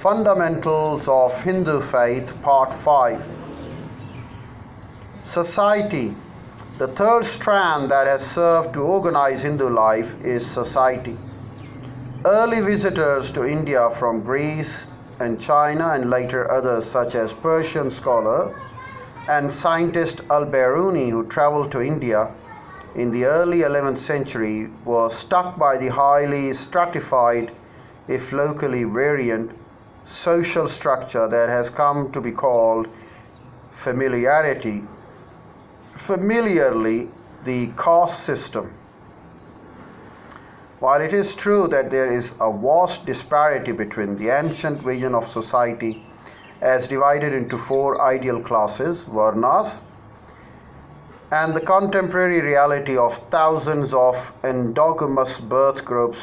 Fundamentals of Hindu Faith, Part 5. Society. The third strand that has served to organize Hindu life is society. Early visitors to India from Greece and China, and later others such as Persian scholar and scientist Al-Biruni, who traveled to India in the early 11th century, was struck by the highly stratified, if locally variant, social structure that has come to be called familiarly the caste system. While it is true that there is a vast disparity between the ancient vision of society as divided into four ideal classes, varnas, and the contemporary reality of thousands of endogamous birth group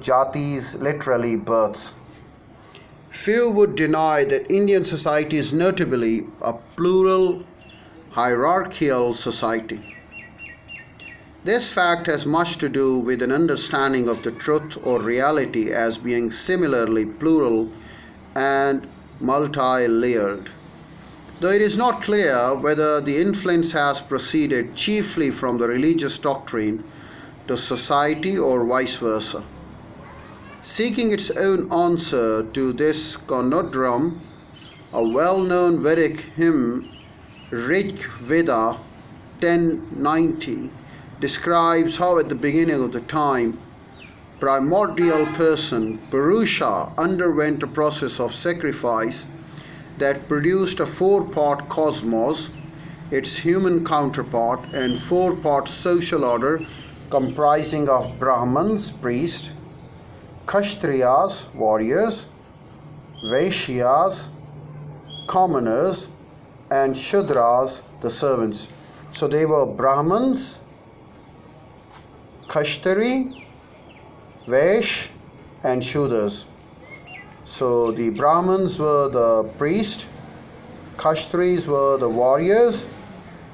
jatis, literally births. Few would deny that Indian society is notably a plural, hierarchical society. This fact has much to do with an understanding of the truth or reality as being similarly plural and multi-layered. Though it is not clear whether the influence has proceeded chiefly from the religious doctrine to society or vice versa. Seeking its own answer to this conundrum, a well-known Vedic hymn, Rig Veda 1090, describes how at the beginning of the time, primordial person, Purusha, underwent a process of sacrifice that produced a four-part cosmos, its human counterpart, and four-part social order comprising of Brahmins, priests, Kshatriyas, warriors, Vaishyas, commoners, and Shudras, the servants. So they were Brahmins, Kshatri, Vaish, and Shudras. So the Brahmins were the priests, Kshatris were the warriors,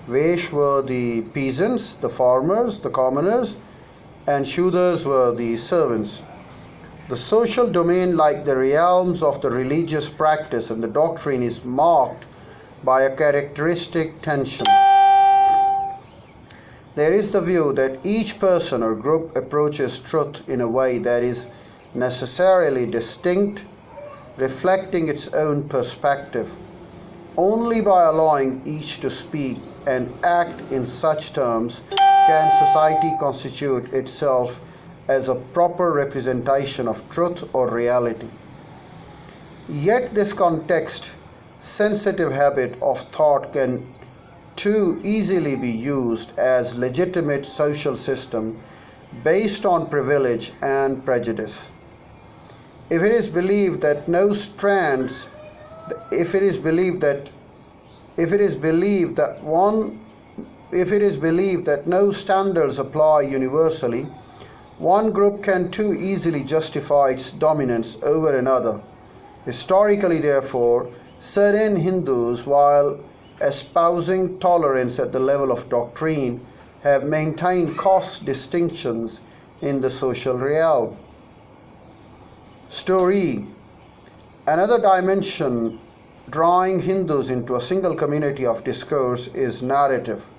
Vaish were the peasants, the farmers, the commoners, and Shudras were the servants. The social domain, like the realms of the religious practice and the doctrine, is marked by a characteristic tension. There is the view that each person or group approaches truth in a way that is necessarily distinct, reflecting its own perspective. Only by allowing each to speak and act in such terms can society constitute itself as a proper representation of truth or reality. Yet this context-sensitive habit of thought can too easily be used as legitimate social system based on privilege and prejudice. If it is believed that no standards apply universally, one group can too easily justify its dominance over another. Historically, therefore, certain Hindus, while espousing tolerance at the level of doctrine, have maintained caste distinctions in the social realm. Story. Another dimension drawing Hindus into a single community of discourse is narrative.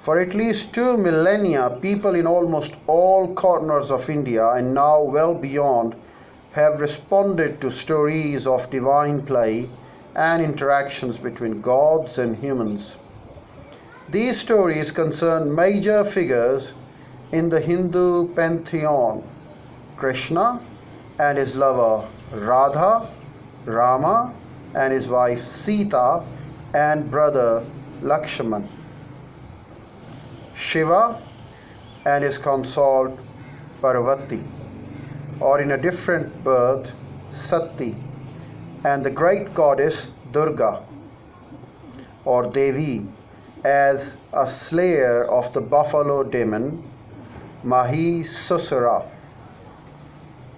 For at least 2 millennia, people in almost all corners of India and now well beyond have responded to stories of divine play and interactions between gods and humans. These stories concern major figures in the Hindu pantheon: Krishna and his lover Radha, Rama and his wife Sita and brother Lakshman, Shiva and his consort Parvati, or in a different birth, Sati, and the great goddess Durga, or Devi, as a slayer of the buffalo demon Mahisusura.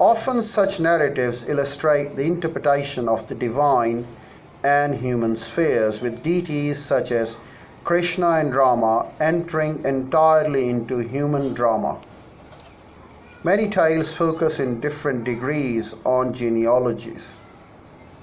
Often such narratives illustrate the interpretation of the divine and human spheres, with deities such as Krishna and Rama entering entirely into human drama. Many tales focus in different degrees on genealogies.